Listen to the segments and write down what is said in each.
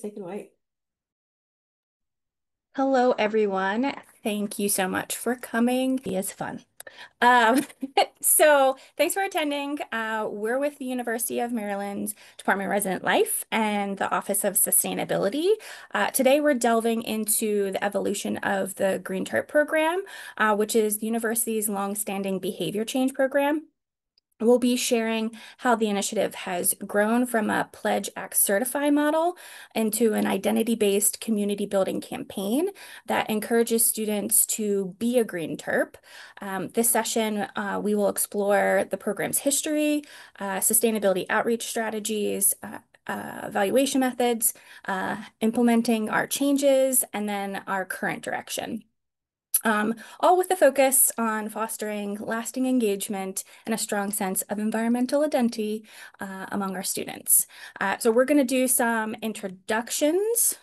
please take it away. Hello, everyone. Thank you so much for coming. It is fun. Um, so thanks for attending. We're with the University of Maryland's Department of Resident Life and the Office of Sustainability. Today, we're delving into the evolution of the Green Turp program, which is the university's longstanding behavior change program. We'll be sharing how the initiative has grown from a Pledge Act Certify model into an identity-based community building campaign that encourages students to be a Green Terp. This session, we will explore the program's history, sustainability outreach strategies, evaluation methods, implementing our changes, and then our current direction. All with the focus on fostering lasting engagement and a strong sense of environmental identity among our students. So we're going to do some introductions.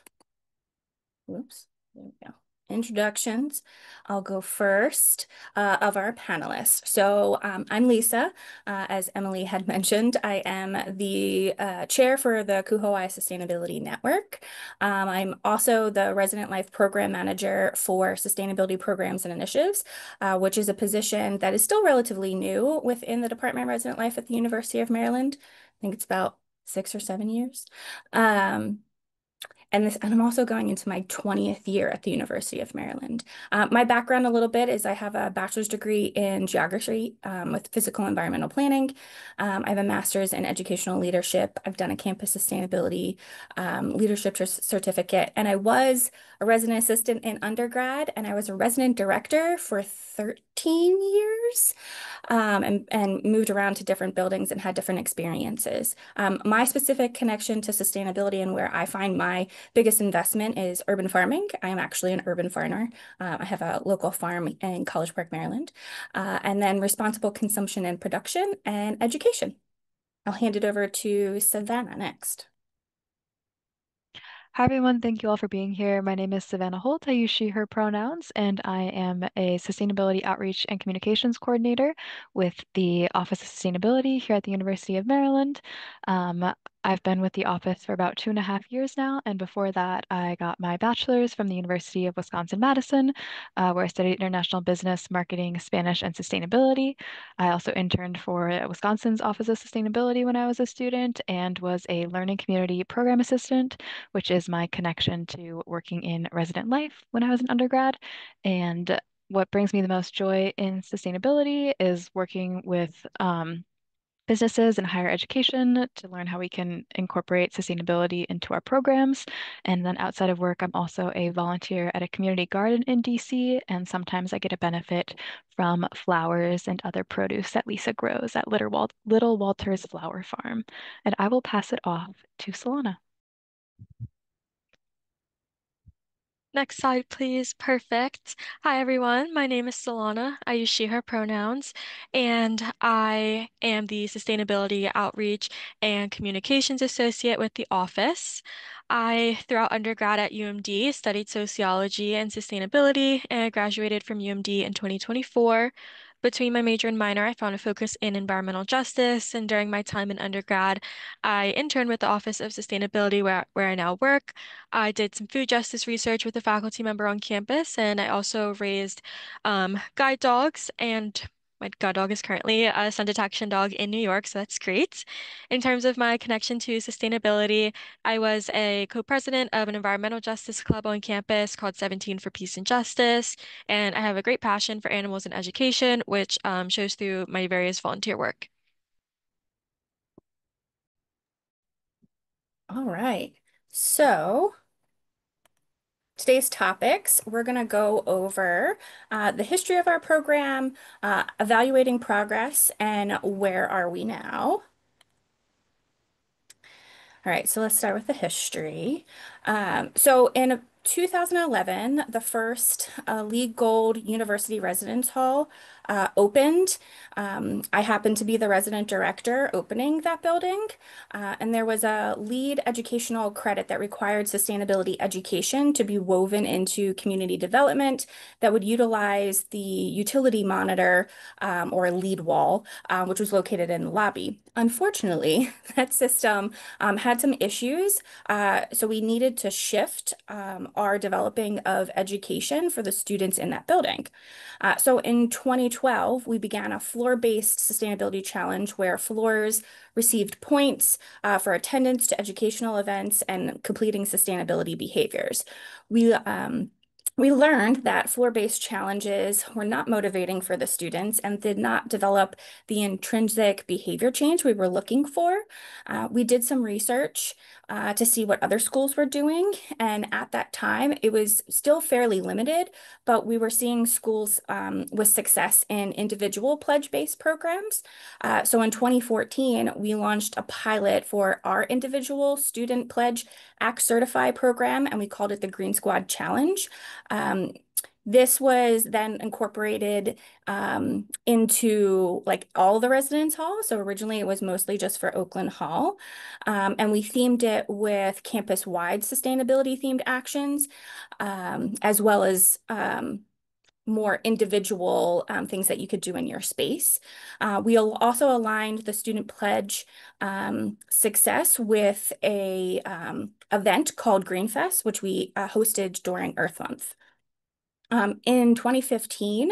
Whoops, there we go. Introductions. I'll go first of our panelists. So I'm Lisa. As Emily had mentioned, I am the chair for the Kuhoai Sustainability Network. I'm also the Resident Life Program Manager for Sustainability Programs and Initiatives, which is a position that is still relatively new within the Department of Resident Life at the University of Maryland. I think it's about 6 or 7 years. And I'm also going into my 20th year at the University of Maryland. My background a little bit is I have a bachelor's degree in geography with physical environmental planning. I have a master's in educational leadership. I've done a campus sustainability leadership certificate, and I was a resident assistant in undergrad, and I was a resident director for 13 years and moved around to different buildings and had different experiences. My specific connection to sustainability and where I find my biggest investment is urban farming. I am actually an urban farmer. I have a local farm in College Park, Maryland, and then responsible consumption and production and education. I'll hand it over to Savannah next. Hi, everyone. Thank you all for being here. My name is Savannah Holt. I use she, her pronouns, and I am a Sustainability Outreach and Communications Coordinator with the Office of Sustainability here at the University of Maryland. I've been with the office for about 2.5 years now, and before that, I got my bachelor's from the University of Wisconsin-Madison, where I studied international business, marketing, Spanish, and sustainability. I also interned for Wisconsin's Office of Sustainability when I was a student and was a learning community program assistant, which is my connection to working in resident life when I was an undergrad. And what brings me the most joy in sustainability is working with businesses and higher education to learn how we can incorporate sustainability into our programs. And then outside of work, I'm also a volunteer at a community garden in DC, and sometimes I get a benefit from flowers and other produce that Lisa grows at Little Walter's Flower Farm. And I will pass it off to Solana. Next slide, please. Perfect. Hi, everyone. My name is Solana. I use she, her pronouns, and I am the Sustainability Outreach and Communications Associate with the office. I, throughout undergrad at UMD, studied sociology and sustainability, and I graduated from UMD in 2024. Between my major and minor, I found a focus in environmental justice, and during my time in undergrad, I interned with the Office of Sustainability where I now work. I did some food justice research with a faculty member on campus, and I also raised guide dogs. And my guide dog is currently a sun detection dog in New York, so that's great. In terms of my connection to sustainability, I was a co-president of an environmental justice club on campus called 17 for Peace and Justice, and I have a great passion for animals and education, which shows through my various volunteer work. All right. So today's topics, we're going to go over the history of our program, evaluating progress, and where are we now. All right, so let's start with the history. So in 2011, the first LEED Gold University Residence Hall opened. I happened to be the resident director opening that building, and there was a lead educational credit that required sustainability education to be woven into community development that would utilize the utility monitor or lead wall, which was located in the lobby. Unfortunately, that system had some issues, so we needed to shift our developing of education for the students in that building. So in 2012, we began a floor-based sustainability challenge where floors received points for attendance to educational events and completing sustainability behaviors. We we learned that floor-based challenges were not motivating for the students and did not develop the intrinsic behavior change we were looking for. We did some research to see what other schools were doing, and at that time, it was still fairly limited, but we were seeing schools with success in individual pledge-based programs. So in 2014, we launched a pilot for our individual student pledge ACT Certify program, and we called it the Green Squad Challenge. This was then incorporated into like all the residence halls. So originally it was mostly just for Oakland Hall. And we themed it with campus-wide sustainability themed actions, as well as more individual things that you could do in your space. We also aligned the student pledge success with a event called Green Fest, which we hosted during Earth Month. In 2015,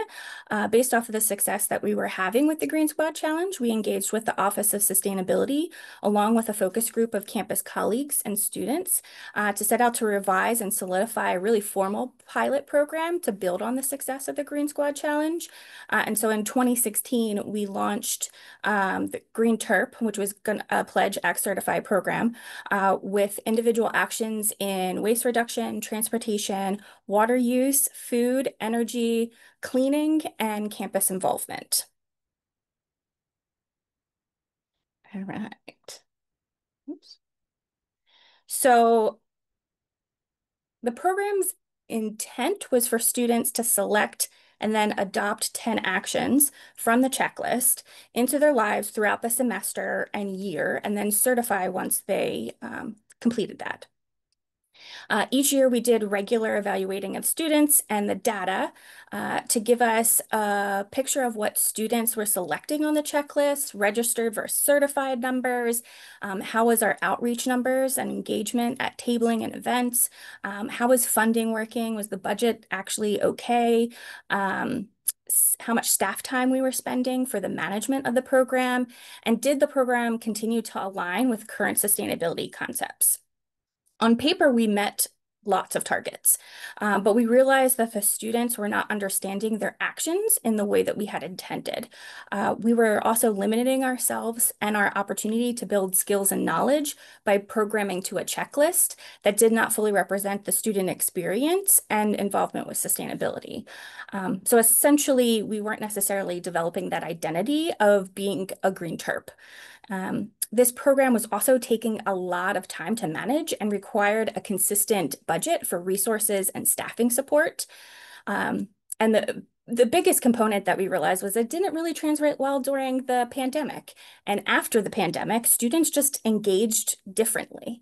based off of the success that we were having with the Green Squad Challenge, we engaged with the Office of Sustainability, along with a focus group of campus colleagues and students, to set out to revise and solidify a really formal pilot program to build on the success of the Green Squad Challenge. And so in 2016, we launched the Green TERP, which was a Pledge Act Certified program, with individual actions in waste reduction, transportation, water use, food, energy, cleaning, and campus involvement. All right. Oops. So the program's intent was for students to select and then adopt 10 actions from the checklist into their lives throughout the semester and year, and then certify once they completed that. Each year we did regular evaluating of students and the data to give us a picture of what students were selecting on the checklist, registered versus certified numbers, how was our outreach numbers and engagement at tabling and events, how was funding working, was the budget actually okay, how much staff time we were spending for the management of the program, and did the program continue to align with current sustainability concepts. On paper, we met lots of targets, but we realized that the students were not understanding their actions in the way that we had intended. We were also limiting ourselves and our opportunity to build skills and knowledge by programming to a checklist that did not fully represent the student experience and involvement with sustainability. So essentially, we weren't necessarily developing that identity of being a green TERP. This program was also taking a lot of time to manage and required a consistent budget for resources and staffing support. And the biggest component that we realized was it didn't really translate well during the pandemic. And after the pandemic, students just engaged differently.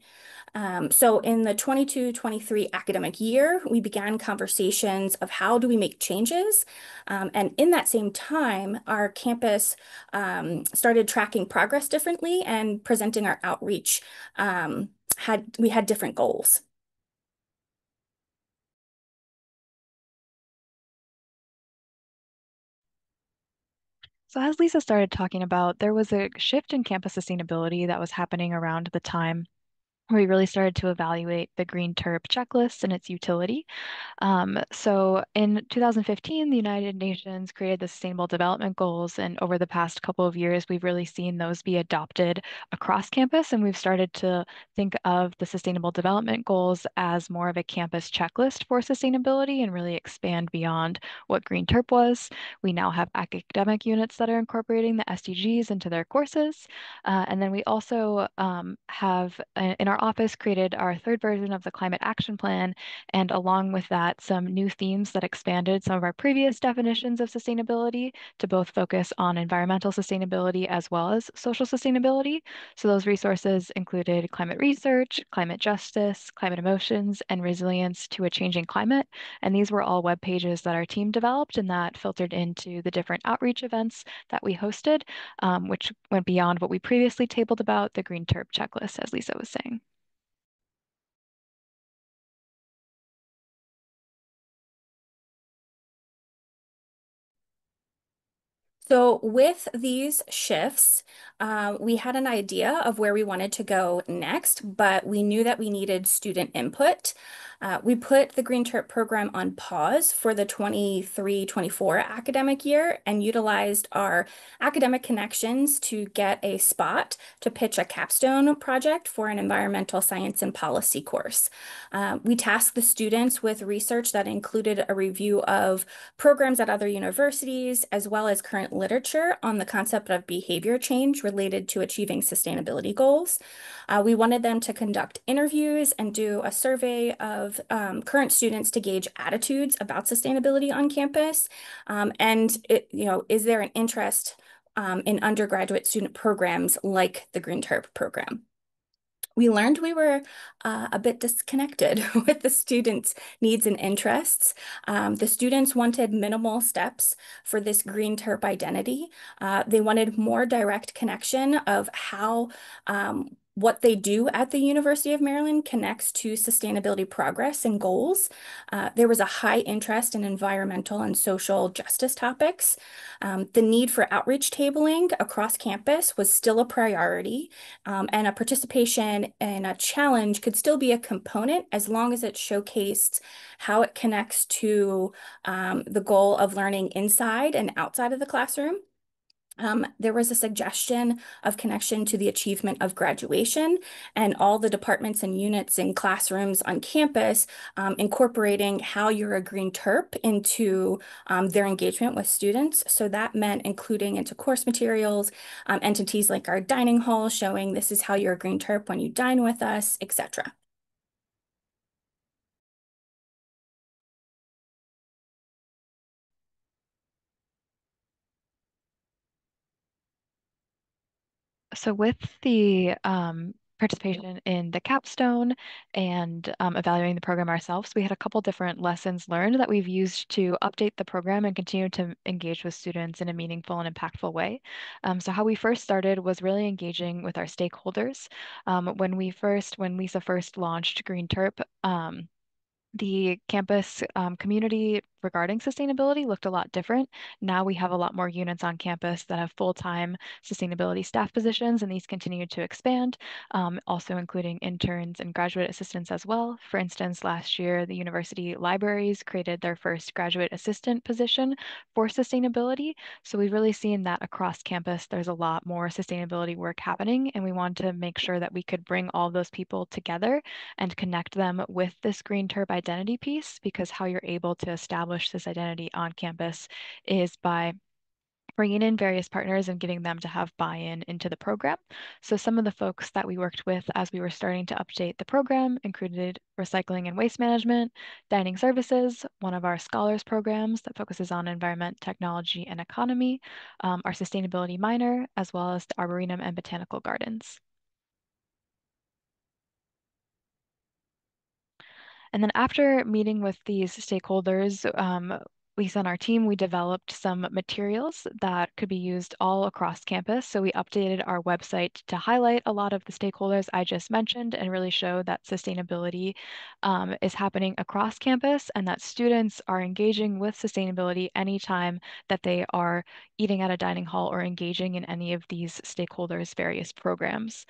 So in the 22-23 academic year, we began conversations of how do we make changes. And in that same time, our campus started tracking progress differently and presenting our outreach. We had different goals. So as Lisa started talking about, there was a shift in campus sustainability that was happening around the time where we really started to evaluate the Green TERP checklist and its utility. So in 2015, the United Nations created the Sustainable Development Goals, and over the past couple of years, we've really seen those be adopted across campus, and we've started to think of the Sustainable Development Goals as more of a campus checklist for sustainability and really expand beyond what Green TERP was. We now have academic units that are incorporating the SDGs into their courses, and then we also have in our office created our third version of the Climate Action Plan, and along with that, some new themes that expanded some of our previous definitions of sustainability to both focus on environmental sustainability as well as social sustainability. So those resources included climate research, climate justice, climate emotions, and resilience to a changing climate. And these were all web pages that our team developed and that filtered into the different outreach events that we hosted, which went beyond what we previously tabled about the Green Terp checklist, as Lisa was saying. So with these shifts, we had an idea of where we wanted to go next, but we knew that we needed student input. We put the Green Trip program on pause for the 23-24 academic year and utilized our academic connections to get a spot to pitch a capstone project for an environmental science and policy course. We tasked the students with research that included a review of programs at other universities, as well as current literature on the concept of behavior change related to achieving sustainability goals. We wanted them to conduct interviews and do a survey of current students to gauge attitudes about sustainability on campus. Is there an interest in undergraduate student programs like the Green Terp program? We learned we were a bit disconnected with the students' needs and interests. The students wanted minimal steps for this Green Terp identity. They wanted more direct connection of how what they do at the University of Maryland connects to sustainability progress and goals. There was a high interest in environmental and social justice topics. The need for outreach tabling across campus was still a priority, and a participation in a challenge could still be a component as long as it showcased how it connects to the goal of learning inside and outside of the classroom. There was a suggestion of connection to the achievement of graduation and all the departments and units and classrooms on campus, incorporating how you're a Green Terp into their engagement with students. So that meant including into course materials, entities like our dining hall showing this is how you're a Green Terp when you dine with us, etc. So with the participation in the capstone and evaluating the program ourselves, we had a couple different lessons learned that we've used to update the program and continue to engage with students in a meaningful and impactful way. So how we first started was really engaging with our stakeholders. When Lisa first launched Green Terp, the campus community regarding sustainability looked a lot different. Now we have a lot more units on campus that have full-time sustainability staff positions, and these continue to expand, also including interns and graduate assistants as well. For instance, last year, the university libraries created their first graduate assistant position for sustainability. So we've really seen that across campus, there's a lot more sustainability work happening, and we want to make sure that we could bring all those people together and connect them with this Green Terp identity piece, because how you're able to establish this identity on campus is by bringing in various partners and getting them to have buy-in into the program. So some of the folks that we worked with as we were starting to update the program included recycling and waste management, dining services, one of our scholars programs that focuses on environment, technology, and economy, our sustainability minor, as well as the Arboretum and Botanical Gardens. And then after meeting with these stakeholders, Lisa and our team, we developed some materials that could be used all across campus. So we updated our website to highlight a lot of the stakeholders I just mentioned and really show that sustainability is happening across campus and that students are engaging with sustainability anytime that they are eating at a dining hall or engaging in any of these stakeholders' various programs.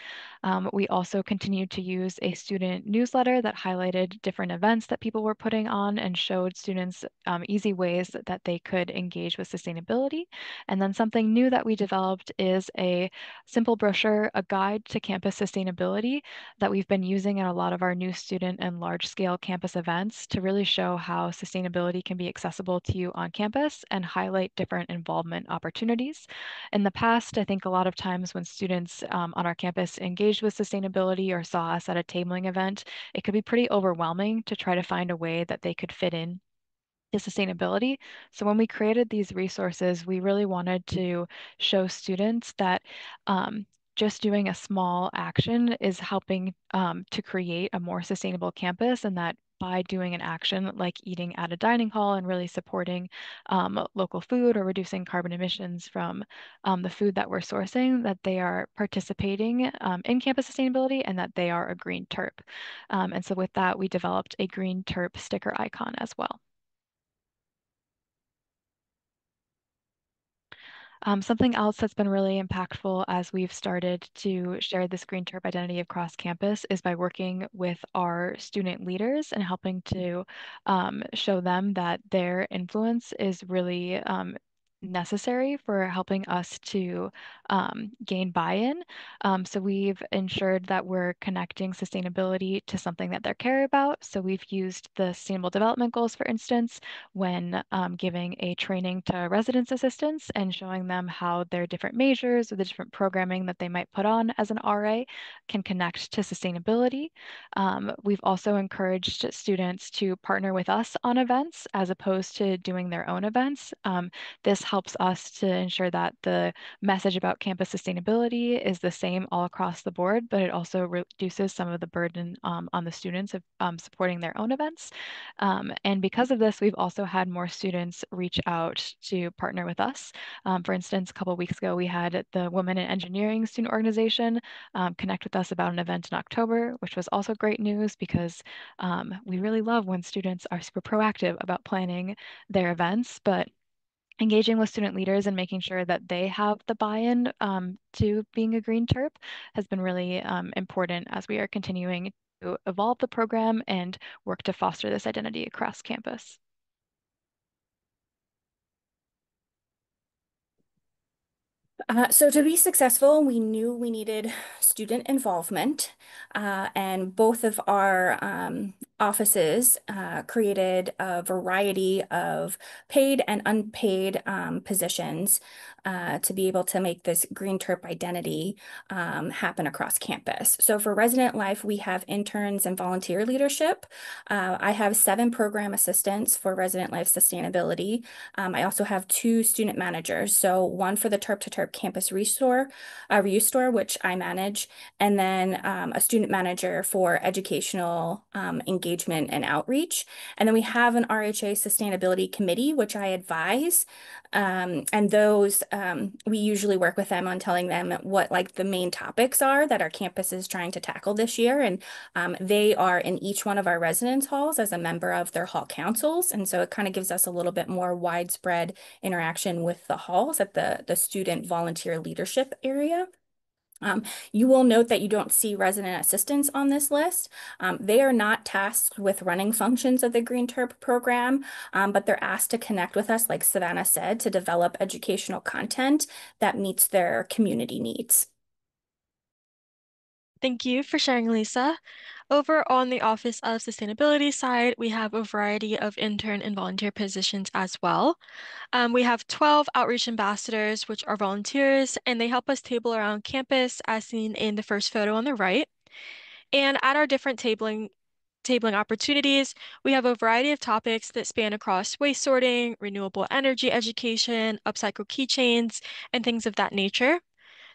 We also continued to use a student newsletter that highlighted different events that people were putting on and showed students easy ways ways that they could engage with sustainability. And then something new that we developed is a simple brochure, a guide to campus sustainability that we've been using in a lot of our new student and large-scale campus events to really show how sustainability can be accessible to you on campus and highlight different involvement opportunities. In the past, I think a lot of times when students on our campus engaged with sustainability or saw us at a tabling event, it could be pretty overwhelming to try to find a way that they could fit in to sustainability. So when we created these resources, we really wanted to show students that just doing a small action is helping to create a more sustainable campus, and that by doing an action like eating at a dining hall and really supporting local food or reducing carbon emissions from the food that we're sourcing, that they are participating in campus sustainability and that they are a green terp. And so with that, we developed a green terp sticker icon as well. Something else that's been really impactful as we've started to share this Green Terp identity across campus is by working with our student leaders and helping to show them that their influence is really necessary for helping us to gain buy-in. So we've ensured that we're connecting sustainability to something that they care about. So we've used the Sustainable Development Goals, for instance, when giving a training to residence assistants and showing them how their different majors or the different programming that they might put on as an RA can connect to sustainability. We've also encouraged students to partner with us on events as opposed to doing their own events. This helps us to ensure that the message about campus sustainability is the same all across the board, but it also reduces some of the burden on the students of supporting their own events. And because of this, we've also had more students reach out to partner with us. For instance, a couple of weeks ago, we had the Women in Engineering Student Organization connect with us about an event in October, which was also great news because we really love when students are super proactive about planning their events, but engaging with student leaders and making sure that they have the buy-in to being a green terp has been really important as we are continuing to evolve the program and work to foster this identity across campus. So to be successful, we knew we needed student involvement, and both of our offices created a variety of paid and unpaid positions to be able to make this Green Terp identity happen across campus. So for resident life, we have interns and volunteer leadership. I have 7 program assistants for resident life sustainability. I also have 2 student managers, so one for the Terp to Terp campus restore, which I manage, and then a student manager for educational engagement and outreach. And then we have an RHA sustainability committee, which I advise. And those, we usually work with them on telling them what like the main topics are that our campus is trying to tackle this year. And they are in each one of our residence halls as a member of their hall councils. And so it kind of gives us a little bit more widespread interaction with the halls at the student volunteer leadership area. You will note that you don't see resident assistants on this list. They are not tasked with running functions of the Green Terp program, but they're asked to connect with us, like Savannah said, to develop educational content that meets their community needs. Thank you for sharing, Lisa. Over on the Office of Sustainability side, we have a variety of intern and volunteer positions as well. We have 12 outreach ambassadors, which are volunteers, and they help us table around campus as seen in the first photo on the right. And at our different tabling opportunities, we have a variety of topics that span across waste sorting, renewable energy education, upcycle keychains, and things of that nature.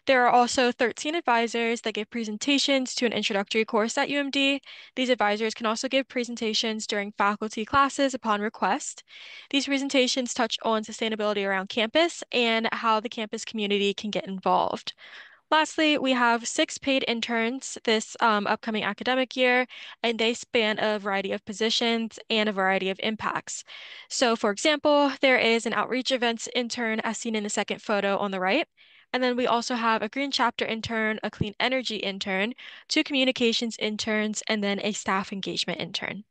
There are also 13 advisors that give presentations to an introductory course at UMD. These advisors can also give presentations during faculty classes upon request. These presentations touch on sustainability around campus and how the campus community can get involved. Lastly, we have 6 paid interns this upcoming academic year, and they span a variety of positions and a variety of impacts. So, for example, there is an outreach events intern as seen in the second photo on the right. And then we also have a green chapter intern, a clean energy intern, 2 communications interns, and then a staff engagement intern.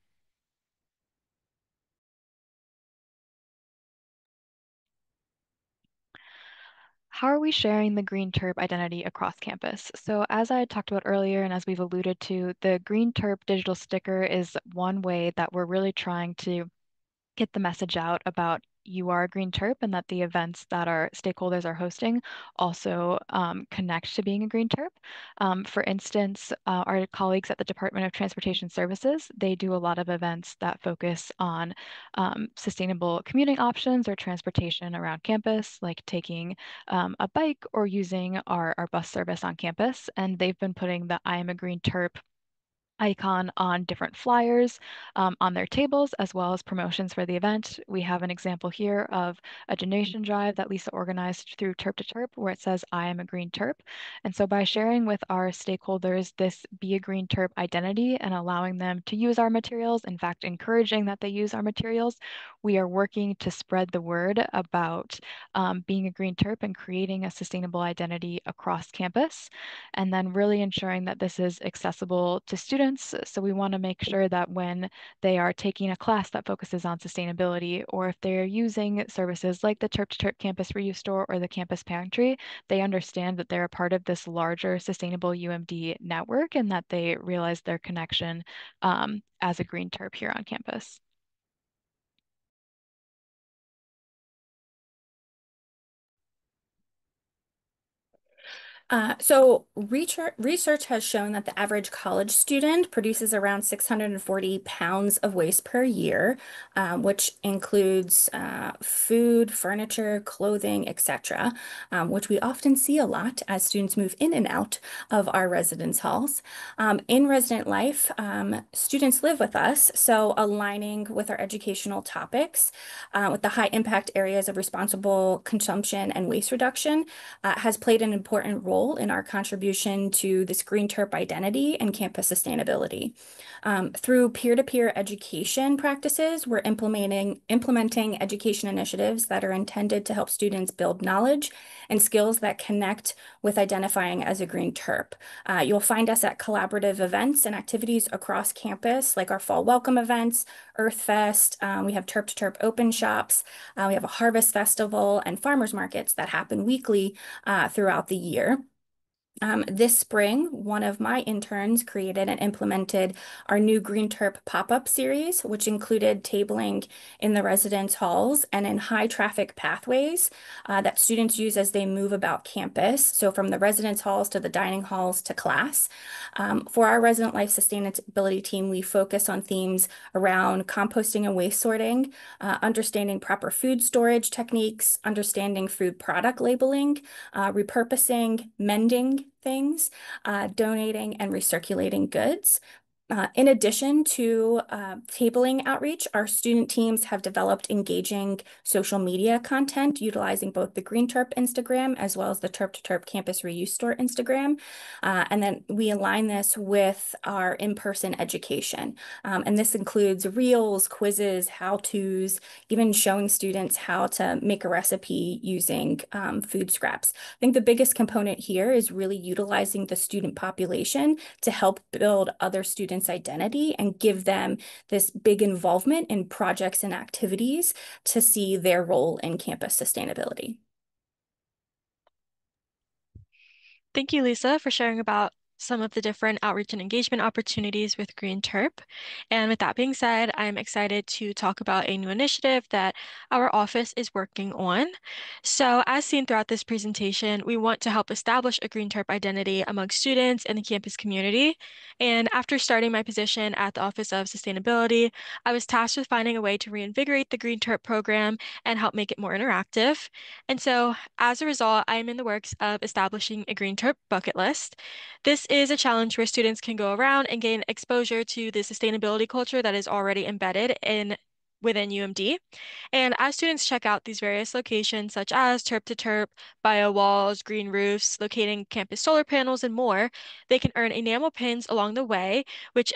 How are we sharing the Green Terp identity across campus? So as I talked about earlier, and as we've alluded to, the Green Terp digital sticker is one way that we're really trying to get the message out about you are a Green Terp and that the events that our stakeholders are hosting also connect to being a Green Terp. For instance, our colleagues at the Department of Transportation Services, they do a lot of events that focus on sustainable commuting options or transportation around campus, like taking a bike or using our bus service on campus. And they've been putting the I am a Green Terp icon on different flyers on their tables, as well as promotions for the event. We have an example here of a donation drive that Lisa organized through Terp to Terp, where it says, I am a Green Terp. And so by sharing with our stakeholders this Be a Green Terp identity and allowing them to use our materials, in fact, encouraging that they use our materials, we are working to spread the word about being a Green Terp and creating a sustainable identity across campus, and then really ensuring that this is accessible to students. So we want to make sure that when they are taking a class that focuses on sustainability, or if they're using services like the Terp to Terp Campus Reuse Store or the Campus Pantry, they understand that they're a part of this larger sustainable UMD network and that they realize their connection as a Green Terp here on campus. So research has shown that the average college student produces around 640 pounds of waste per year, which includes food, furniture, clothing, etc., which we often see a lot as students move in and out of our residence halls. In resident life, students live with us, so aligning with our educational topics, with the high impact areas of responsible consumption and waste reduction, has played an important role in our contribution to this Green Terp identity and campus sustainability. Through peer-to-peer education practices, we're implementing education initiatives that are intended to help students build knowledge and skills that connect with identifying as a Green Terp. You'll find us at collaborative events and activities across campus, like our fall welcome events, Earth Fest. We have Terp to Terp open shops. We have a harvest festival and farmers markets that happen weekly throughout the year. This spring, one of my interns created and implemented our new Green Terp pop-up series, which included tabling in the residence halls and in high traffic pathways that students use as they move about campus. So from the residence halls to the dining halls to class. For our resident life sustainability team, we focus on themes around composting and waste sorting, understanding proper food storage techniques, understanding food product labeling, repurposing, mending things, donating and recirculating goods. In addition to tabling outreach, our student teams have developed engaging social media content utilizing both the Green Terp Instagram as well as the Terp to Terp Campus Reuse Store Instagram. And then we align this with our in-person education. And this includes reels, quizzes, how-tos, even showing students how to make a recipe using food scraps. I think the biggest component here is really utilizing the student population to help build other students' identity and give them this big involvement in projects and activities to see their role in campus sustainability. Thank you, Lisa, for sharing about some of the different outreach and engagement opportunities with Green Terp. And with that being said, I'm excited to talk about a new initiative that our office is working on. So as seen throughout this presentation, we want to help establish a Green Terp identity among students and the campus community. And after starting my position at the Office of Sustainability, I was tasked with finding a way to reinvigorate the Green Terp program and help make it more interactive. And so as a result, I am in the works of establishing a Green Terp bucket list. This is a challenge where students can go around and gain exposure to the sustainability culture that is already embedded within UMD. And as students check out these various locations, such as Terp to Terp, bio walls, green roofs, locating campus solar panels, and more, they can earn enamel pins along the way, which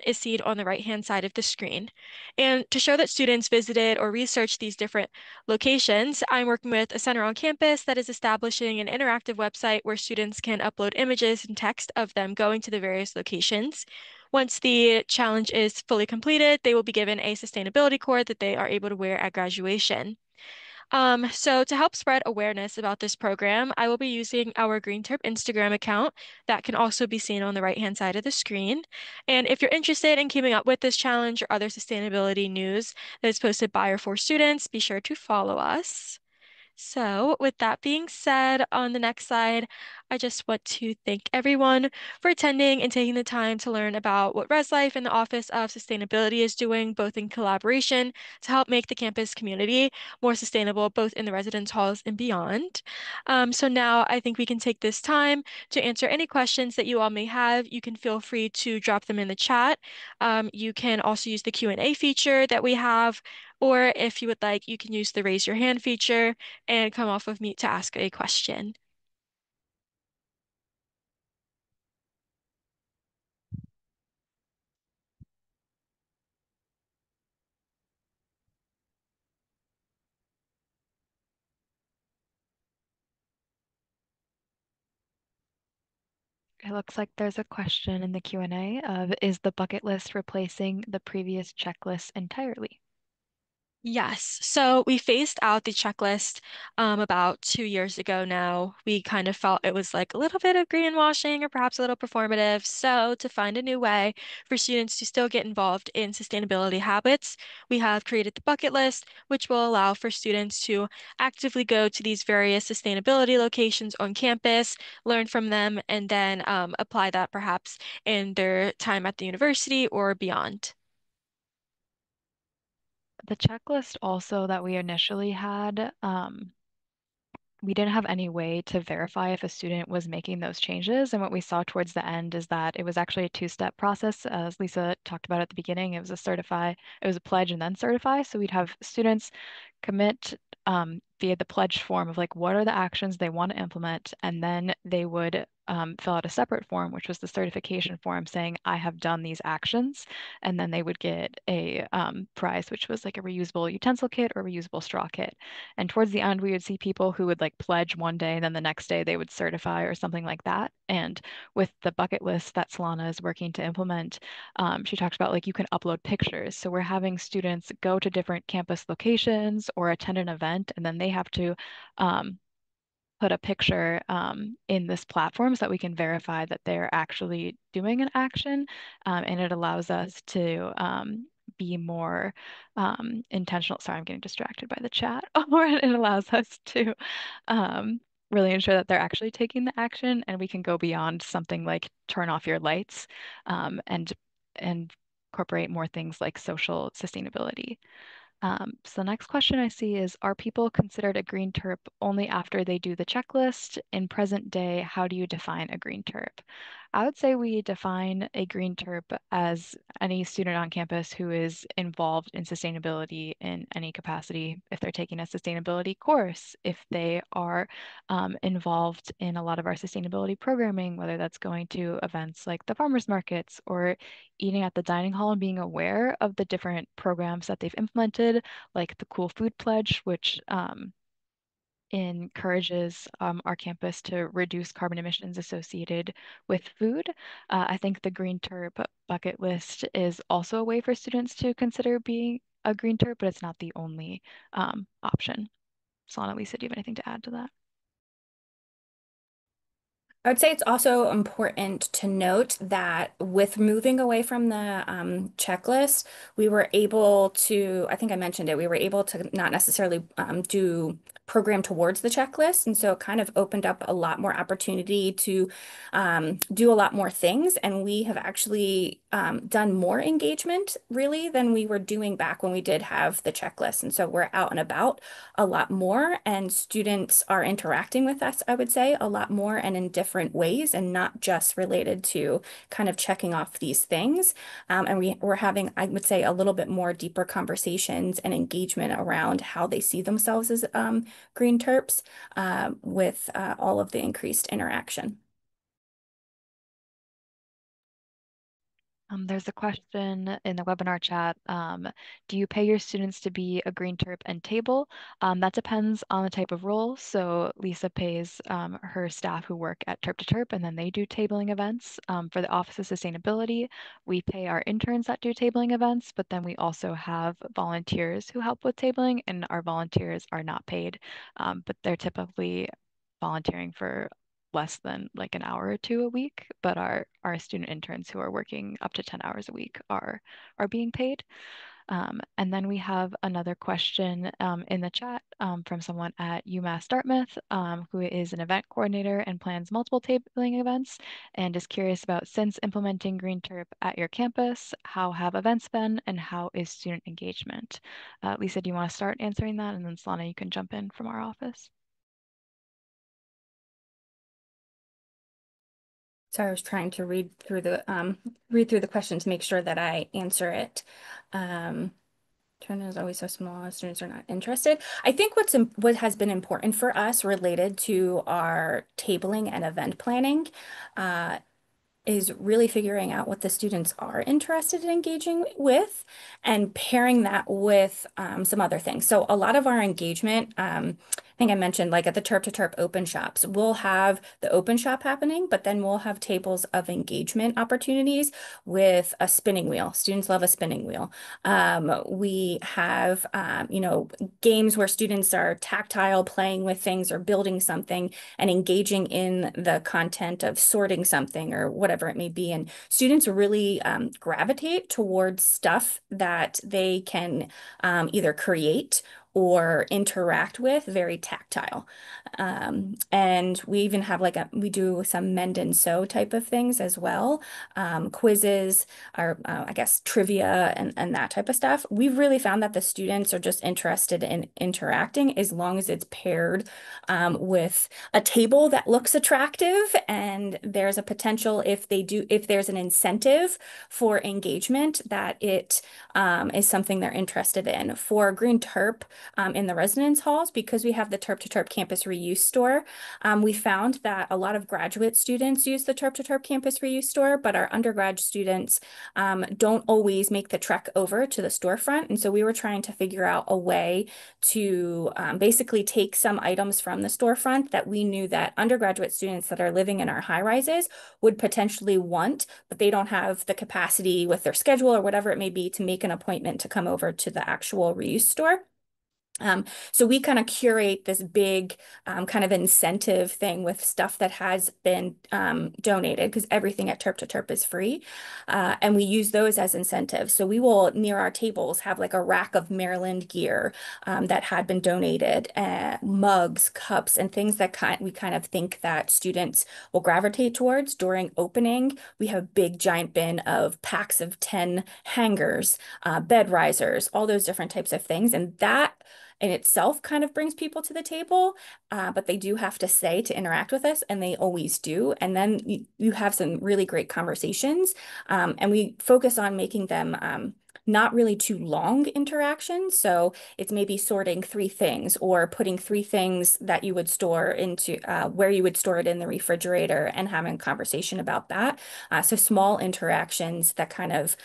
is seen on the right-hand side of the screen. And to show that students visited or researched these different locations, I'm working with a center on campus that is establishing an interactive website where students can upload images and text of them going to the various locations. Once the challenge is fully completed, they will be given a sustainability cord that they are able to wear at graduation. So to help spread awareness about this program, I will be using our Green Terp Instagram account that can also be seen on the right-hand side of the screen. And if you're interested in keeping up with this challenge or other sustainability news that is posted by or for students, be sure to follow us. So, with that being said, on the next slide, I just want to thank everyone for attending and taking the time to learn about what Res Life and the Office of Sustainability is doing, both in collaboration to help make the campus community more sustainable, both in the residence halls and beyond. So now I think we can take this time to answer any questions that you all may have. You can feel free to drop them in the chat. You can also use the Q&A feature that we have, or if you would like, you can use the raise your hand feature and come off of mute to ask a question. It looks like there's a question in the Q&A of, is the bucket list replacing the previous checklist entirely? Yes, so we phased out the checklist about 2 years ago now. We kind of felt it was like a little bit of greenwashing or perhaps a little performative. So to find a new way for students to still get involved in sustainability habits, we have created the bucket list, which will allow for students to actively go to these various sustainability locations on campus, learn from them, and then apply that perhaps in their time at the university or beyond. The checklist also that we initially had, we didn't have any way to verify if a student was making those changes. And what we saw towards the end is that it was actually a two-step process. As Lisa talked about at the beginning, it was a pledge and then certify. So we'd have students commit via the pledge form of like what are the actions they want to implement, and then they would fill out a separate form, which was the certification form saying I have done these actions, and then they would get a prize, which was like a reusable utensil kit or reusable straw kit. And towards the end, we would see people who would like pledge one day, and then the next day they would certify or something like that. And with the bucket list that Solana is working to implement, she talked about like you can upload pictures. So we're having students go to different campus locations or attend an event, and then they have to put a picture in this platform so that we can verify that they're actually doing an action. And it allows us to be more intentional. Sorry, I'm getting distracted by the chat. Or it allows us to really ensure that they're actually taking the action, and we can go beyond something like turn off your lights and incorporate more things like social sustainability. So the next question I see is, are people considered a green terp only after they do the checklist? In present day, how do you define a green terp? I would say we define a green terp as any student on campus who is involved in sustainability in any capacity. If they're taking a sustainability course, if they are involved in a lot of our sustainability programming, whether that's going to events like the farmers markets or eating at the dining hall and being aware of the different programs that they've implemented, like the Cool Food Pledge, which encourages our campus to reduce carbon emissions associated with food. I think the Green Terp bucket list is also a way for students to consider being a Green Terp, but it's not the only option. Solana, Lisa, do you have anything to add to that? I would say it's also important to note that with moving away from the checklist, we were able to, I think I mentioned it, we were able to not necessarily do program towards the checklist. And so it kind of opened up a lot more opportunity to do a lot more things. And we have actually done more engagement really than we were doing back when we did have the checklist. And so we're out and about a lot more, and students are interacting with us, I would say, a lot more and in different ways, and not just related to kind of checking off these things. And we're having, I would say, a little bit more deeper conversations and engagement around how they see themselves as green terps with all of the increased interaction. There's a question in the webinar chat. Do you pay your students to be a green terp and table? That depends on the type of role. So Lisa pays her staff who work at Terp to Terp, and then they do tabling events. For the Office of Sustainability, we pay our interns that do tabling events, but then we also have volunteers who help with tabling, and our volunteers are not paid, but they're typically volunteering for less than like an hour or two a week, but our student interns who are working up to 10 hours a week are being paid. And then we have another question in the chat from someone at UMass Dartmouth, who is an event coordinator and plans multiple tabling events and is curious about, since implementing Green Terp at your campus, how have events been and how is student engagement? Lisa, do you want to start answering that? And then Solana, you can jump in from our office. So I was trying to read through the question to make sure that I answer it. China is always so small, students are not interested. I think what has been important for us related to our tabling and event planning is really figuring out what the students are interested in engaging with and pairing that with some other things. So a lot of our engagement, I think I mentioned like at the Terp to Terp open shops, we'll have the open shop happening, but then we'll have tables of engagement opportunities with a spinning wheel. Students love a spinning wheel. We have, games where students are tactile, playing with things or building something and engaging in the content of sorting something or whatever it may be. And students really gravitate towards stuff that they can either create or interact with, very tactile. And we even have we do some mend and sew type of things as well. Quizzes or I guess trivia and that type of stuff. We've really found that the students are just interested in interacting as long as it's paired with a table that looks attractive and there's a potential if there's an incentive for engagement that it is something they're interested in. For Green Terp in the residence halls, because we have the Terp to Terp campus reuse store, we found that a lot of graduate students use the Terp to Terp campus reuse store, but our undergrad students don't always make the trek over to the storefront. And so we were trying to figure out a way to basically take some items from the storefront that we knew that undergraduate students that are living in our high rises would potentially want, but they don't have the capacity with their schedule or whatever it may be to make an appointment to come over to the actual reuse store. So we kind of curate this big kind of incentive thing with stuff that has been donated, because everything at Terp to Terp is free. And we use those as incentives. So we will, near our tables, have like a rack of Maryland gear that had been donated, mugs, cups, and things that we kind of think that students will gravitate towards. During opening, we have a big giant bin of packs of 10 hangers, bed risers, all those different types of things. And that in itself kind of brings people to the table, but they do have to say to interact with us, and they always do. And then you have some really great conversations, and we focus on making them not really too long interactions. So it's maybe sorting 3 things or putting 3 things that you would store into where you would store it in the refrigerator and having a conversation about that. So small interactions that kind of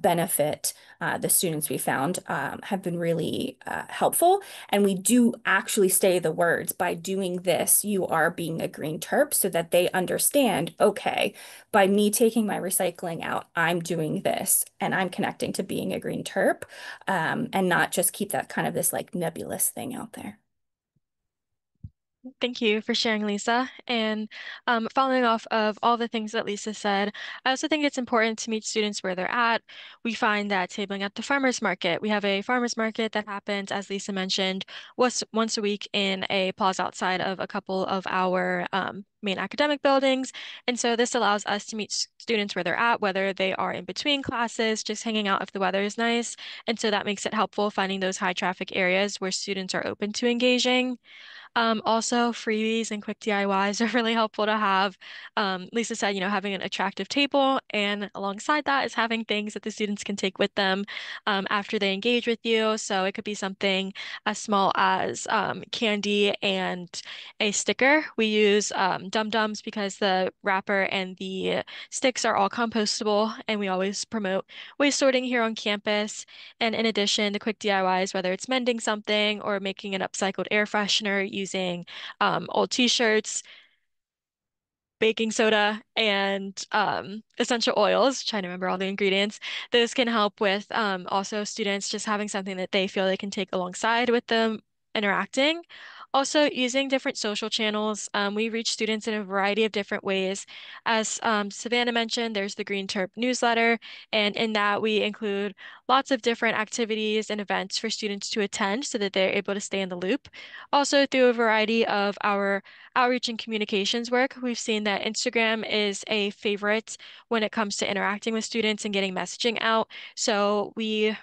benefit the students we found have been really helpful. And we do actually say the words, by doing this, you are being a green terp, so that they understand, okay, by me taking my recycling out, I'm doing this and I'm connecting to being a green terp, and not just keep that kind of this like nebulous thing out there. Thank you for sharing, Lisa. And following off of all the things that Lisa said, I also think it's important to meet students where they're at. We find that tabling at the farmers market, we have a farmers market that happens, as Lisa mentioned, once a week in a plaza outside of a couple of our main academic buildings. And so this allows us to meet students where they're at, whether they are in between classes, just hanging out if the weather is nice. And so that makes it helpful finding those high traffic areas where students are open to engaging. Also, freebies and quick DIYs are really helpful to have. Lisa said, having an attractive table, and alongside that is having things that the students can take with them after they engage with you. So it could be something as small as candy and a sticker. We use Dum-Dums because the wrapper and the sticks are all compostable, and we always promote waste sorting here on campus. And in addition, the quick DIYs, whether it's mending something or making an upcycled air freshener using old t-shirts, baking soda, and essential oils, trying to remember all the ingredients. Those can help with also students just having something that they feel they can take alongside with them interacting. Also, using different social channels, we reach students in a variety of different ways. As Savannah mentioned, there's the Green Terp newsletter, and in that we include lots of different activities and events for students to attend so that they're able to stay in the loop. Also, through a variety of our outreach and communications work, we've seen that Instagram is a favorite when it comes to interacting with students and getting messaging out. So we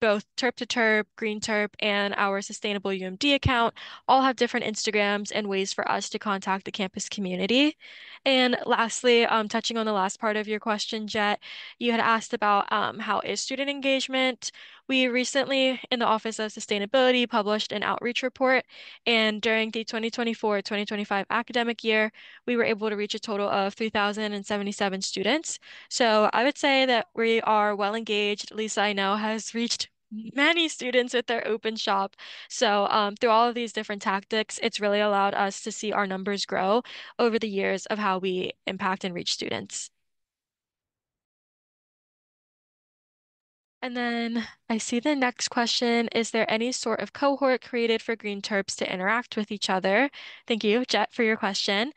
both Terp to Terp, Green Terp, and our Sustainable UMD account all have different Instagrams and ways for us to contact the campus community. And lastly, touching on the last part of your question, Jet, you had asked about how is student engagement. We recently, in the Office of Sustainability, published an outreach report, and during the 2024-2025 academic year, we were able to reach a total of 3,077 students. So I would say that we are well engaged. Lisa, I know, has reached many students with their open shop. So through all of these different tactics, it's really allowed us to see our numbers grow over the years of how we impact and reach students. And then I see the next question. Is there any sort of cohort created for Green Terps to interact with each other? Thank you, Jet, for your question.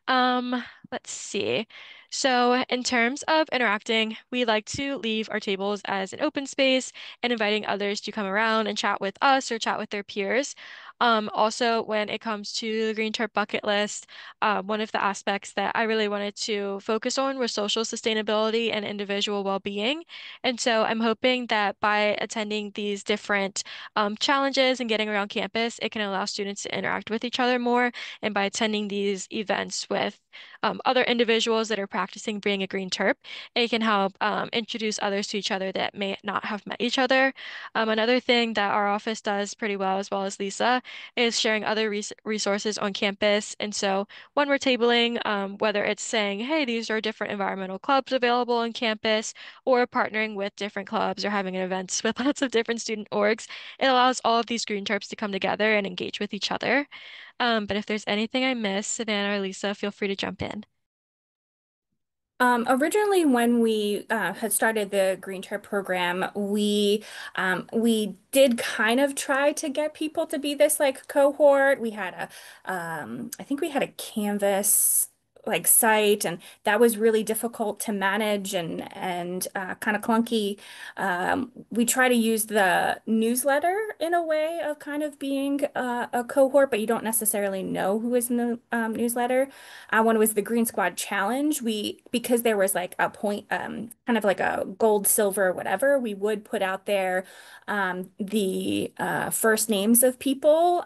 Let's see. So in terms of interacting, we like to leave our tables as an open space and inviting others to come around and chat with us or chat with their peers. Also, when it comes to the Green Terp bucket list, one of the aspects that I really wanted to focus on was social sustainability and individual well-being. And so I'm hoping that by attending these different challenges and getting around campus, it can allow students to interact with each other more. And by attending these events with other individuals that are practicing being a green terp, it can help introduce others to each other that may not have met each other. Another thing that our office does pretty well as Lisa, is sharing other resources on campus. And so when we're tabling, whether it's saying, hey, these are different environmental clubs available on campus, or partnering with different clubs or having events with lots of different student orgs, it allows all of these green terps to come together and engage with each other. But if there's anything I missed, Savannah or Lisa, feel free to jump in. Originally, when we had started the Green Chair program, we did kind of try to get people to be this like cohort. We had I think we had a Canvas like site, and that was really difficult to manage and kind of clunky. We try to use the newsletter in a way of kind of being a cohort, but you don't necessarily know who is in the newsletter. One was the Green Squad Challenge. Because there was like a point, kind of like a gold, silver, whatever, we would put out there the first names of people.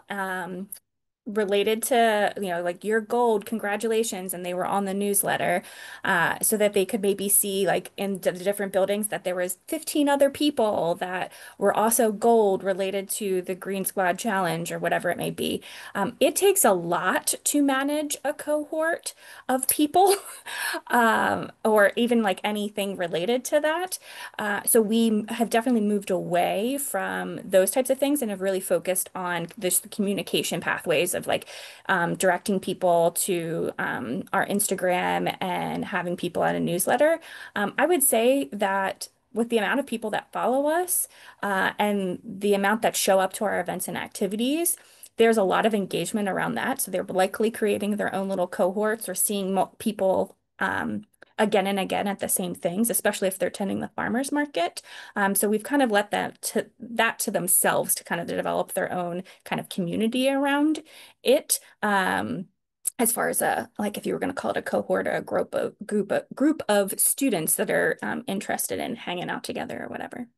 Related to, like your gold, congratulations, and they were on the newsletter, so that they could maybe see like in the different buildings that there was 15 other people that were also gold related to the Green Squad Challenge or whatever it may be. It takes a lot to manage a cohort of people, or even like anything related to that. So we have definitely moved away from those types of things and have really focused on this communication pathways of like directing people to our Instagram and having people at a newsletter. I would say that with the amount of people that follow us and the amount that show up to our events and activities, there's a lot of engagement around that. So they're likely creating their own little cohorts or seeing people again and again at the same things, especially if they're attending the farmers market. So we've kind of let that to themselves to kind of develop their own kind of community around it. As far as like if you were going to call it a cohort or a group of students that are interested in hanging out together or whatever.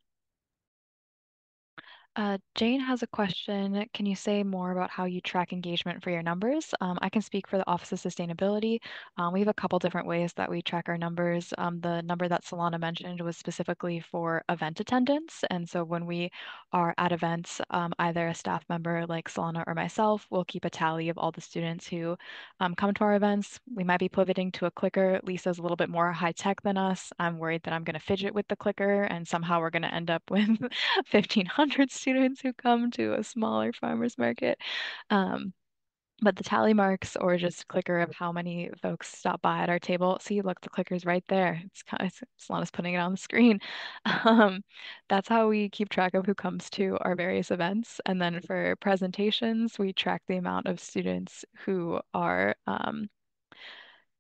Jane has a question. Can you say more about how you track engagement for your numbers? I can speak for the Office of Sustainability. We have a couple different ways that we track our numbers. The number that Solana mentioned was specifically for event attendance. And so when we are at events, either a staff member like Solana or myself will keep a tally of all the students who come to our events. We might be pivoting to a clicker. Lisa's a little bit more high tech than us. I'm worried that I'm going to fidget with the clicker and somehow we're going to end up with 1,500 students who come to a smaller farmers market. Um, but the tally marks or just clicker of how many folks stop by at our table. See, look, the clicker's right there. It's kind of, Solana's putting it on the screen. Um, that's how we keep track of who comes to our various events. And then for presentations, we track the amount of students who are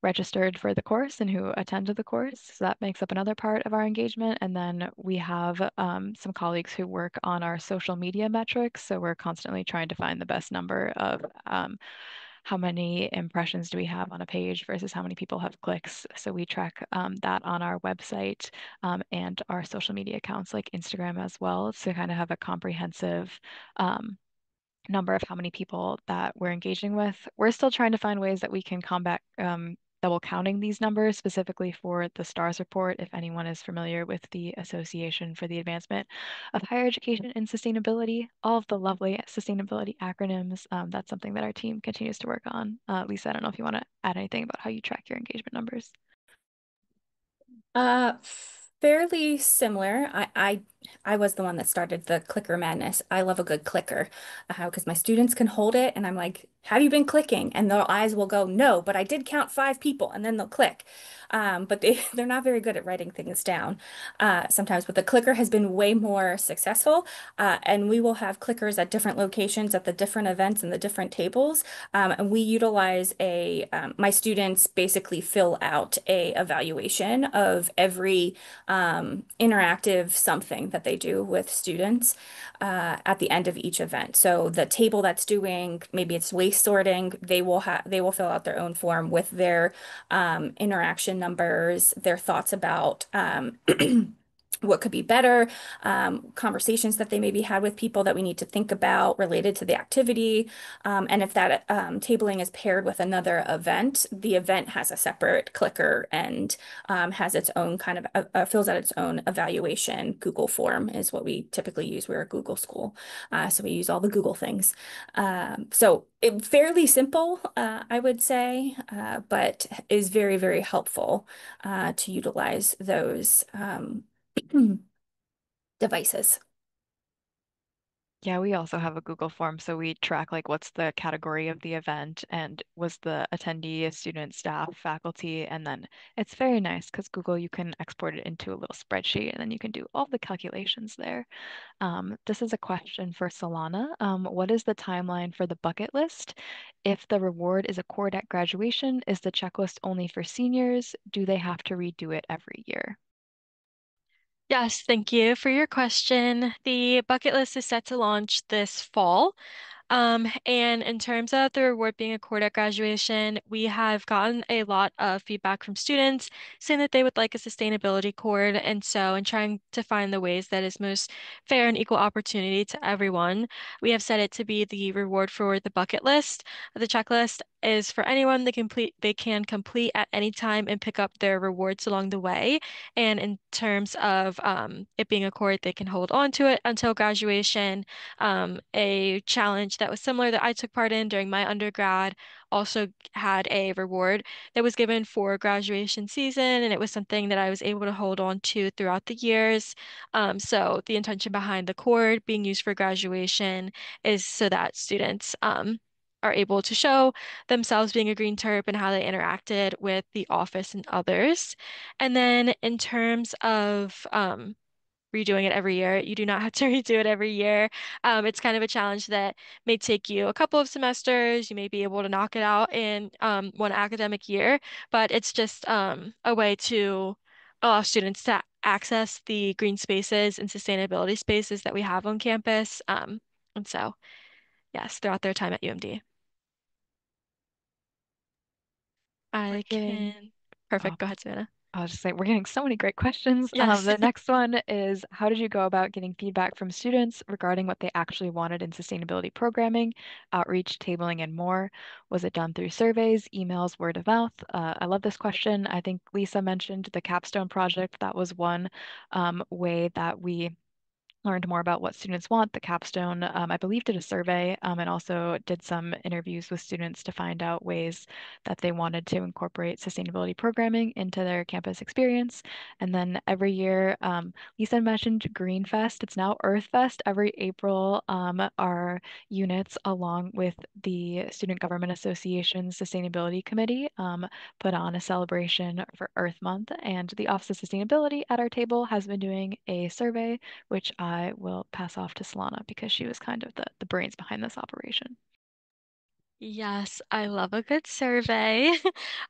registered for the course and who attended the course. So that makes up another part of our engagement. And then we have some colleagues who work on our social media metrics. So we're constantly trying to find the best number of how many impressions do we have on a page versus how many people have clicks. So we track that on our website and our social media accounts like Instagram as well to kind of have a comprehensive number of how many people that we're engaging with. We're still trying to find ways that we can combat double counting these numbers, specifically for the STARS report, if anyone is familiar with the Association for the Advancement of Higher Education and Sustainability, all of the lovely sustainability acronyms. That's something that our team continues to work on. Lisa, I don't know if you want to add anything about how you track your engagement numbers. Uh, Fairly similar. I was the one that started the clicker madness. I love a good clicker because my students can hold it, and I'm like, "Have you been clicking?" And their eyes will go, "No, but I did count 5 people," and then they'll click. But they're not very good at writing things down sometimes. But the clicker has been way more successful, and we will have clickers at different locations at the different events and the different tables. And we utilize my students basically fill out a evaluation of every interactive something that they do with students at the end of each event. So the table that's doing, maybe it's waste sorting, they will fill out their own form with their interaction numbers, their thoughts about what could be better, conversations that they maybe had with people that we need to think about related to the activity. And if that tabling is paired with another event, the event has a separate clicker and has its own kind of fills out its own evaluation. Google form is what we typically use. We're a Google school, so we use all the Google things. Fairly simple, I would say, but is very, very helpful to utilize those devices. Yeah, we also have a Google form, so we track like what's the category of the event and was the attendee a student, staff, faculty, and then it's very nice because Google you can export it into a little spreadsheet and then you can do all the calculations there. This is a question for Solana. What is the timeline for the bucket list? If the reward is a core deck graduation, is the checklist only for seniors? Do they have to redo it every year? Yes, thank you for your question. The bucket list is set to launch this fall. And in terms of the reward being a core at graduation, we have gotten a lot of feedback from students saying that they would like a sustainability cord. And so, in trying to find the ways that is most fair and equal opportunity to everyone, we have set it to be the reward for the bucket list. The checklist is for anyone they can complete at any time and pick up their rewards along the way. And in terms of it being a cord, they can hold on to it until graduation. A challenge that was similar that I took part in during my undergrad also had a reward that was given for graduation season, and it was something that I was able to hold on to throughout the years. So the intention behind the cord being used for graduation is so that students are able to show themselves being a green terp and how they interacted with the office and others. And then in terms of redoing it every year. You do not have to redo it every year. It's kind of a challenge that may take you a couple of semesters. You may be able to knock it out in one academic year, but it's just a way to allow students to access the green spaces and sustainability spaces that we have on campus. And so, yes, throughout their time at UMD. We're I getting, can. oh, Perfect. Go ahead, Savannah. I'll just say we're getting so many great questions. Yes. The next one is, how did you go about getting feedback from students regarding what they actually wanted in sustainability programming, outreach, tabling, and more? Was it done through surveys, emails, word of mouth? I love this question. I think Lisa mentioned the capstone project. That was one way that we learned more about what students want. The capstone, I believe, did a survey and also did some interviews with students to find out ways that they wanted to incorporate sustainability programming into their campus experience. And then every year, Lisa mentioned Green Fest. It's now Earth Fest. Every April, our units, along with the Student Government Association Sustainability Committee, put on a celebration for Earth Month. And the Office of Sustainability at our table has been doing a survey which I will pass off to Solana because she was kind of the brains behind this operation. Yes, I love a good survey.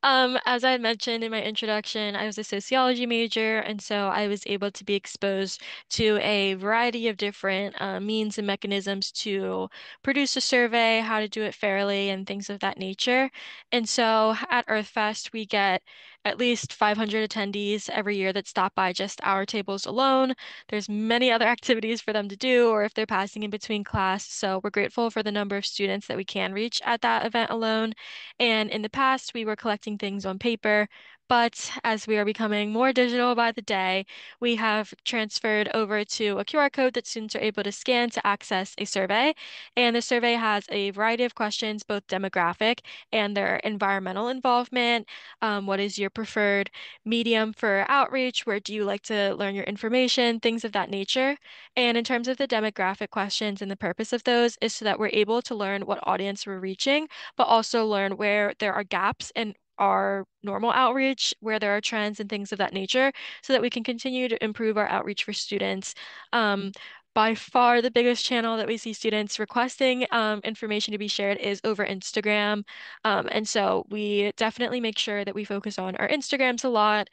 As I had mentioned in my introduction, I was a sociology major, and so I was able to be exposed to a variety of different means and mechanisms to produce a survey, how to do it fairly, and things of that nature. And so at EarthFest, we get at least 500 attendees every year that stop by just our tables alone. There's many other activities for them to do, or if they're passing in between class. So we're grateful for the number of students that we can reach at that event alone. And in the past, we were collecting things on paper. But as we are becoming more digital by the day, we have transferred over to a QR code that students are able to scan to access a survey. And the survey has a variety of questions, both demographic and their environmental involvement. What is your preferred medium for outreach? Where do you like to learn your information? Things of that nature. And in terms of the demographic questions and the purpose of those is so that we're able to learn what audience we're reaching, but also learn where there are gaps in our normal outreach, where there are trends and things of that nature, so that we can continue to improve our outreach for students. Um, by far, the biggest channel that we see students requesting information to be shared is over Instagram. And so we definitely make sure that we focus on our Instagrams a lot,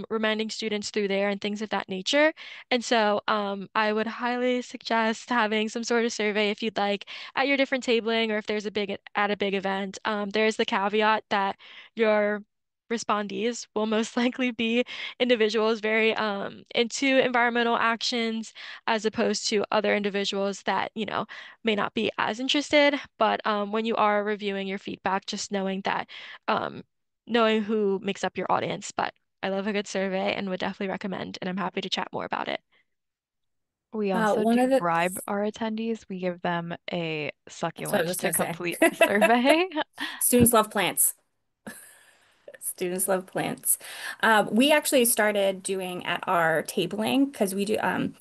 reminding students through there and things of that nature. And so I would highly suggest having some sort of survey if you'd like at your different tabling or if there's at a big event. There's the caveat that your respondees will most likely be individuals very into environmental actions as opposed to other individuals that, may not be as interested. But when you are reviewing your feedback, just um, knowing who makes up your audience. But I love a good survey and would definitely recommend, and I'm happy to chat more about it. We also One do of the, bribe our attendees. We give them a that's what I succulent was just to gonna say. complete the survey. Students love plants. Students love plants. We actually started doing at our tabling because we do a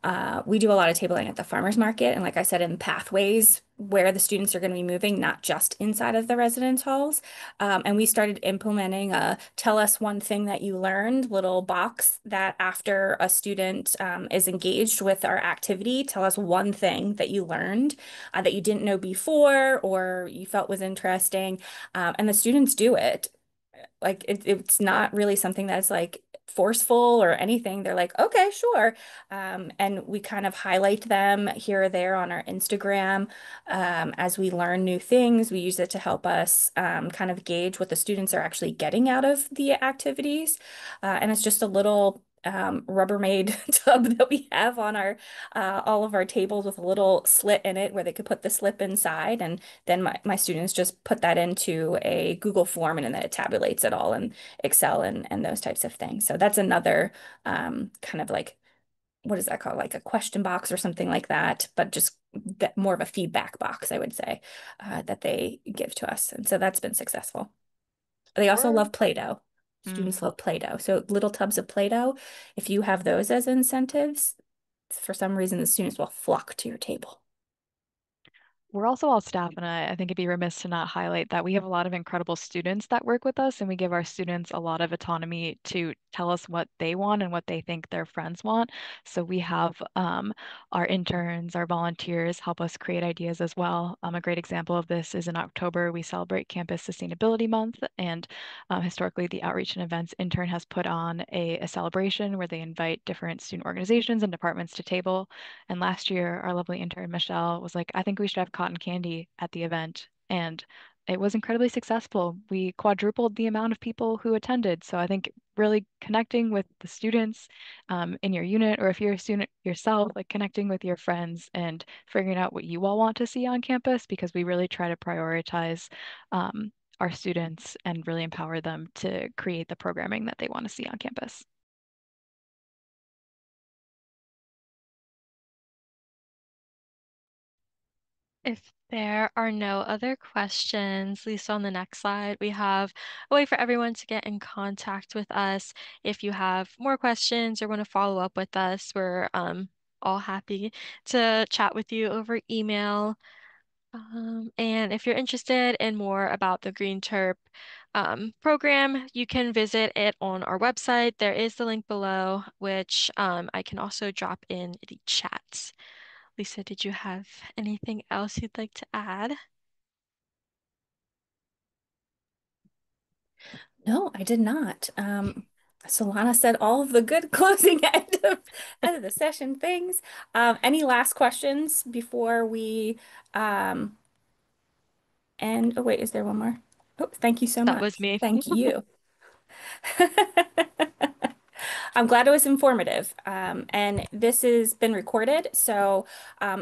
lot of tabling at the farmers market, and like I said, in pathways where the students are going to be moving, not just inside of the residence halls. And we started implementing a tell us one thing that you learned little box that after a student is engaged with our activity, tell us one thing that you learned that you didn't know before or you felt was interesting. And the students do it. Like it's not really something that's like forceful or anything. They're like, okay, sure. And we kind of highlight them here or there on our Instagram as we learn new things. We use it to help us kind of gauge what the students are actually getting out of the activities. And it's just a little Rubbermaid tub that we have on our all of our tables with a little slit in it where they could put the slip inside, and then my students just put that into a Google form and then it tabulates it all in Excel and those types of things. So that's another kind of like, what is that called? Like a question box or something like that, but just that more of a feedback box, I would say, that they give to us. And so that's been successful. They also Or love Play-Doh. Students mm. love Play-Doh. So little tubs of Play-Doh, if you have those as incentives, for some reason the students will flock to your table. We're also all staff, and I think it'd be remiss to not highlight that we have a lot of incredible students that work with us, and we give our students a lot of autonomy to tell us what they want and what they think their friends want. So we have our interns, our volunteers help us create ideas as well. A great example of this is in October, we celebrate Campus Sustainability Month, and historically, the Outreach and Events intern has put on a celebration where they invite different student organizations and departments to table. And last year, our lovely intern, Michelle, was like, I think we should have cotton candy at the event. And it was incredibly successful. We quadrupled the amount of people who attended. So I think really connecting with the students in your unit, or if you're a student yourself, like connecting with your friends and figuring out what you all want to see on campus, because we really try to prioritize our students and really empower them to create the programming that they want to see on campus. If there are no other questions, Lisa, on the next slide, we have a way for everyone to get in contact with us. If you have more questions or want to follow up with us, we're all happy to chat with you over email. And if you're interested in more about the Green Terp program, you can visit it on our website. There is the link below, which I can also drop in the chat. Lisa, did you have anything else you'd like to add? No, I did not. Solana said all of the good closing end of the session things. Any last questions before we end? Oh, wait, is there one more? Oh, thank you so That was much. me. Thank you. I'm glad it was informative. And this has been recorded, so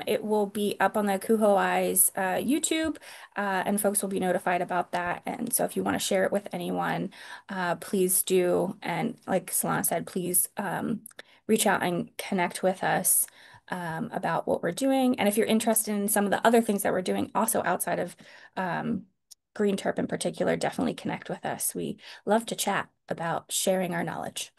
it will be up on the Kuho Eyes YouTube, and folks will be notified about that. And so if you want to share it with anyone, please do. And like Solana said, please reach out and connect with us about what we're doing. And if you're interested in some of the other things that we're doing, also outside of Green Terp in particular, definitely connect with us. We love to chat about sharing our knowledge.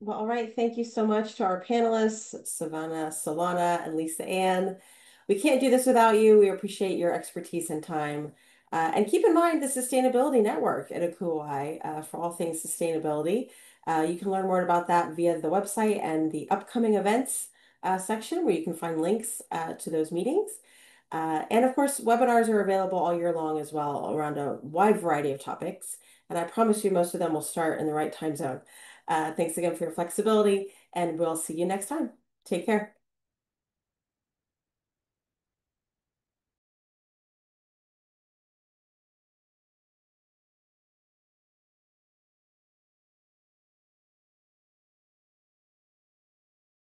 Well, all right. Thank you so much to our panelists, Savannah, Solana, and Lisa Ann. We can't do this without you. We appreciate your expertise and time. And keep in mind the Sustainability Network at Akuai for all things sustainability. You can learn more about that via the website and the upcoming events section where you can find links to those meetings. And of course, webinars are available all year long as well around a wide variety of topics. And I promise you most of them will start in the right time zone. Thanks again for your flexibility, and we'll see you next time. Take care.